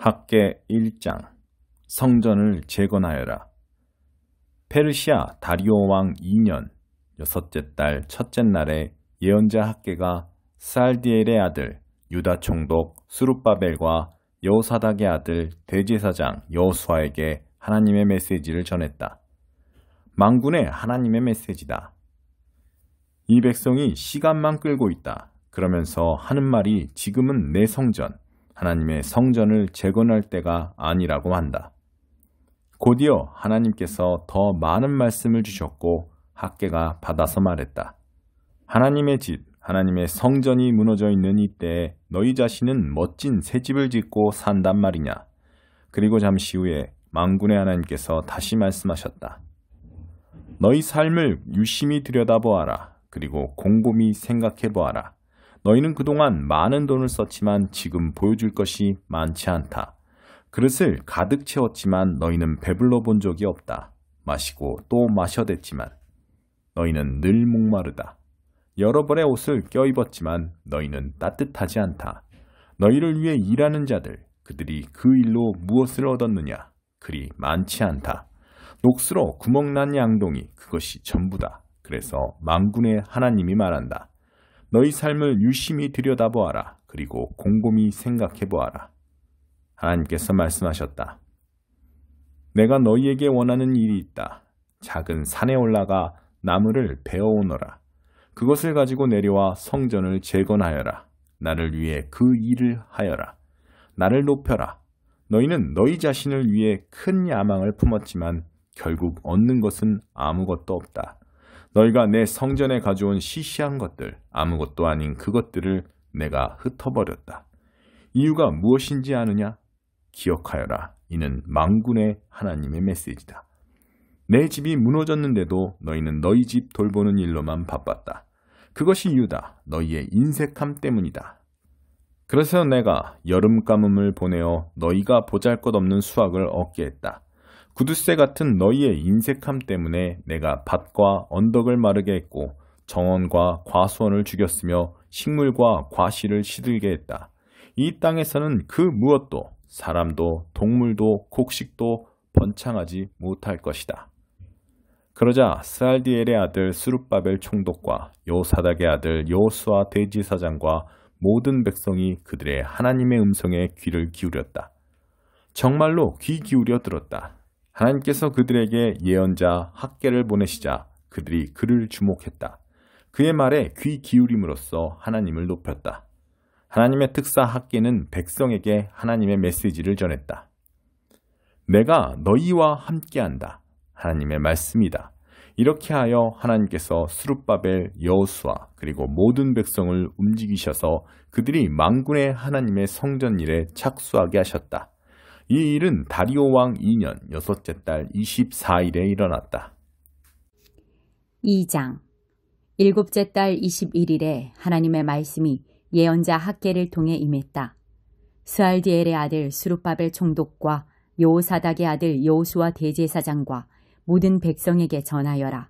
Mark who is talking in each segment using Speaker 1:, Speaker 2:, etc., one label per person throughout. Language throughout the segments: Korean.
Speaker 1: 학개 1장 성전을 재건하여라. 페르시아 다리오 왕 2년 여섯째 달 첫째 날에 예언자 학개가 스알디엘의 아들 유다 총독 스룹바벨과 여호사닥의 아들 대제사장 여호수아에게 하나님의 메시지를 전했다. 만군의 하나님의 메시지다. 이 백성이 시간만 끌고 있다. 그러면서 하는 말이 지금은 내 성전, 하나님의 성전을 재건할 때가 아니라고 한다. 곧이어 하나님께서 더 많은 말씀을 주셨고 학개가 받아서 말했다. 하나님의 집, 하나님의 성전이 무너져 있는 이때에 너희 자신은 멋진 새 집을 짓고 산단 말이냐. 그리고 잠시 후에 만군의 하나님께서 다시 말씀하셨다. 너희 삶을 유심히 들여다보아라. 그리고 곰곰이 생각해보아라. 너희는 그동안 많은 돈을 썼지만 지금 보여줄 것이 많지 않다. 그릇을 가득 채웠지만 너희는 배불러 본 적이 없다. 마시고 또 마셔댔지만 너희는 늘 목마르다. 여러 벌의 옷을 껴입었지만 너희는 따뜻하지 않다. 너희를 위해 일하는 자들, 그들이 그 일로 무엇을 얻었느냐? 그리 많지 않다. 녹수로 구멍난 양동이 그것이 전부다. 그래서 만군의 하나님이 말한다. 너희 삶을 유심히 들여다보아라. 그리고 곰곰이 생각해보아라. 하나님께서 말씀하셨다. 내가 너희에게 원하는 일이 있다. 작은 산에 올라가 나무를 베어오너라. 그것을 가지고 내려와 성전을 재건하여라. 나를 위해 그 일을 하여라. 나를 높여라. 너희는 너희 자신을 위해 큰 야망을 품었지만 결국 얻는 것은 아무것도 없다. 너희가 내 성전에 가져온 시시한 것들, 아무것도 아닌 그것들을 내가 흩어버렸다. 이유가 무엇인지 아느냐? 기억하여라. 이는 만군의 하나님의 메시지다. 내 집이 무너졌는데도 너희는 너희 집 돌보는 일로만 바빴다. 그것이 이유다. 너희의 인색함 때문이다. 그래서 내가 여름 가뭄을 보내어 너희가 보잘것없는 수확을 얻게 했다. 구두쇠 같은 너희의 인색함 때문에 내가 밭과 언덕을 마르게 했고 정원과 과수원을 죽였으며 식물과 과실을 시들게 했다. 이 땅에서는 그 무엇도 사람도 동물도 곡식도 번창하지 못할 것이다. 그러자 스알디엘의 아들 스룹바벨 총독과 여호사닥의 아들 여호수아 대제사장과 모든 백성이 그들의 하나님의 음성에 귀를 기울였다. 정말로 귀 기울여 들었다. 하나님께서 그들에게 예언자 학개를 보내시자 그들이 그를 주목했다. 그의 말에 귀 기울임으로써 하나님을 높였다. 하나님의 특사 학개는 백성에게 하나님의 메시지를 전했다. 내가 너희와 함께한다. 하나님의 말씀이다. 이렇게 하여 하나님께서 스룹바벨, 여호수아 그리고 모든 백성을 움직이셔서 그들이 만군의 하나님의 성전 일에 착수하게 하셨다. 이 일은 다리오 왕 2년 여섯째 달 24일에 일어났다.
Speaker 2: 2장 일곱째 달 21일에 하나님의 말씀이 예언자 학개를 통해 임했다. 스알디엘의 아들 스룹바벨 총독과 여호사닥의 아들 여호수아 대제사장과 모든 백성에게 전하여라.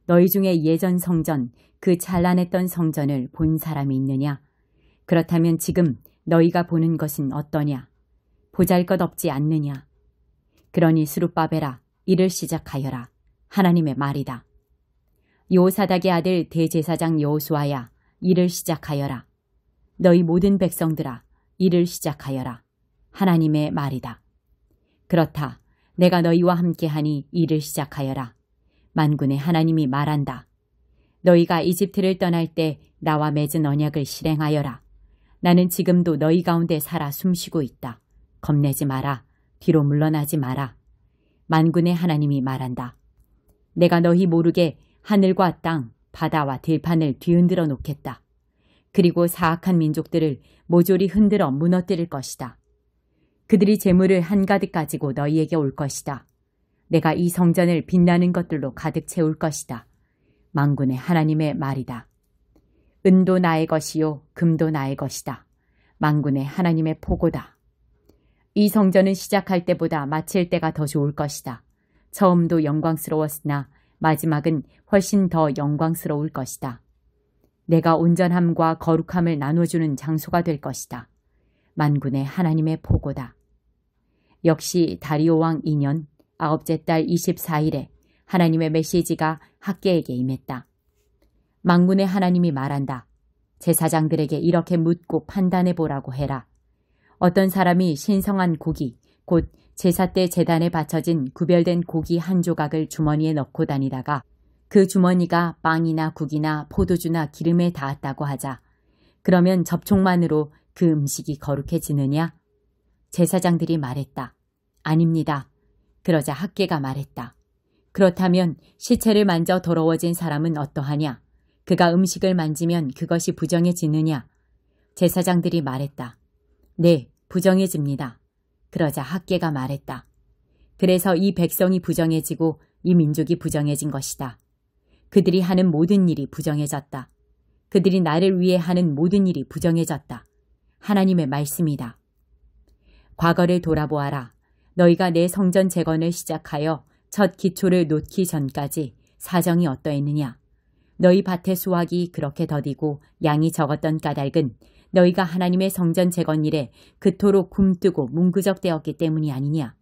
Speaker 2: 너희 중에 예전 성전, 그 찬란했던 성전을 본 사람이 있느냐? 그렇다면 지금 너희가 보는 것은 어떠냐? 보잘것없지 않느냐? 그러니 스룹바벨아, 이를 시작하여라. 하나님의 말이다. 여호사닥의 아들 대제사장 여호수아야, 이를 시작하여라. 너희 모든 백성들아, 이를 시작하여라. 하나님의 말이다. 그렇다. 내가 너희와 함께하니 이를 시작하여라. 만군의 하나님이 말한다. 너희가 이집트를 떠날 때 나와 맺은 언약을 실행하여라. 나는 지금도 너희 가운데 살아 숨쉬고 있다. 겁내지 마라. 뒤로 물러나지 마라. 만군의 하나님이 말한다. 내가 너희 모르게 하늘과 땅, 바다와 들판을 뒤흔들어 놓겠다. 그리고 사악한 민족들을 모조리 흔들어 무너뜨릴 것이다. 그들이 재물을 한가득 가지고 너희에게 올 것이다. 내가 이 성전을 빛나는 것들로 가득 채울 것이다. 만군의 하나님의 말이다. 은도 나의 것이요 금도 나의 것이다. 만군의 하나님의 포고다. 이 성전은 시작할 때보다 마칠 때가 더 좋을 것이다. 처음도 영광스러웠으나 마지막은 훨씬 더 영광스러울 것이다. 내가 온전함과 거룩함을 나눠주는 장소가 될 것이다. 만군의 하나님의 포고다. 역시 다리오 왕 2년 9째 달 24일에 하나님의 메시지가 학개에게 임했다. 만군의 하나님이 말한다. 제사장들에게 이렇게 묻고 판단해 보라고 해라. 어떤 사람이 신성한 고기, 곧 제사 때 제단에 바쳐진 구별된 고기 한 조각을 주머니에 넣고 다니다가 그 주머니가 빵이나 국이나 포도주나 기름에 닿았다고 하자. 그러면 접촉만으로 그 음식이 거룩해지느냐? 제사장들이 말했다. 아닙니다. 그러자 학개가 말했다. 그렇다면 시체를 만져 더러워진 사람은 어떠하냐? 그가 음식을 만지면 그것이 부정해지느냐? 제사장들이 말했다. 네, 부정해집니다. 그러자 학개가 말했다. 그래서 이 백성이 부정해지고 이 민족이 부정해진 것이다. 그들이 하는 모든 일이 부정해졌다. 그들이 나를 위해 하는 모든 일이 부정해졌다. 하나님의 말씀이다. 과거를 돌아보아라. 너희가 내 성전 재건을 시작하여 첫 기초를 놓기 전까지 사정이 어떠했느냐. 너희 밭의 수확이 그렇게 더디고 양이 적었던 까닭은 너희가 하나님의 성전 재건 일에 그토록 굼뜨고 문구적되었기 때문이 아니냐.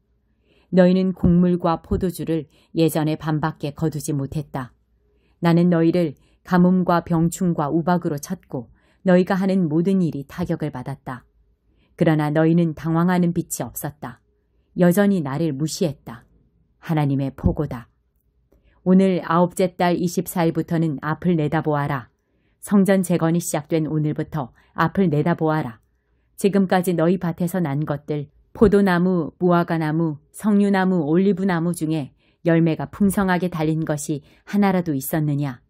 Speaker 2: 너희는 곡물과 포도주를 예전에 반밖에 거두지 못했다. 나는 너희를 가뭄과 병충과 우박으로 쳤고 너희가 하는 모든 일이 타격을 받았다. 그러나 너희는 당황하는 빛이 없었다. 여전히 나를 무시했다. 하나님의 포고다. 오늘 9째 달 24일부터는 앞을 내다보아라. 성전 재건이 시작된 오늘부터 앞을 내다보아라. 지금까지 너희 밭에서 난 것들, 포도나무, 무화과나무, 석류나무, 올리브나무 중에 열매가 풍성하게 달린 것이 하나라도 있었느냐.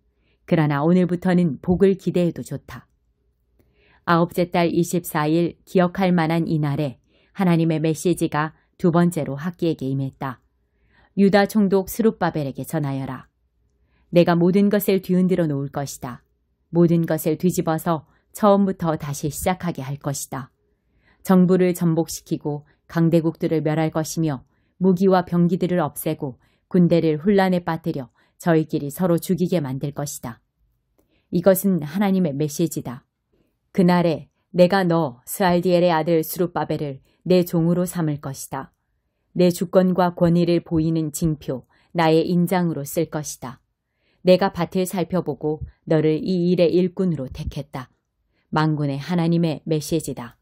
Speaker 2: 그러나 오늘부터는 복을 기대해도 좋다. 9째 달 24일 기억할 만한 이날에 하나님의 메시지가 두 번째로 학개에게 임했다. 유다 총독 스룹바벨에게 전하여라. 내가 모든 것을 뒤흔들어 놓을 것이다. 모든 것을 뒤집어서 처음부터 다시 시작하게 할 것이다. 정부를 전복시키고 강대국들을 멸할 것이며 무기와 병기들을 없애고 군대를 혼란에 빠뜨려 저희끼리 서로 죽이게 만들 것이다. 이것은 하나님의 메시지다. 그날에 내가 너 스알디엘의 아들 스룹바벨을 내 종으로 삼을 것이다. 내 주권과 권위를 보이는 징표, 나의 인장으로 쓸 것이다. 내가 밭을 살펴보고 너를 이 일의 일꾼으로 택했다. 만군의 하나님의 메시지다.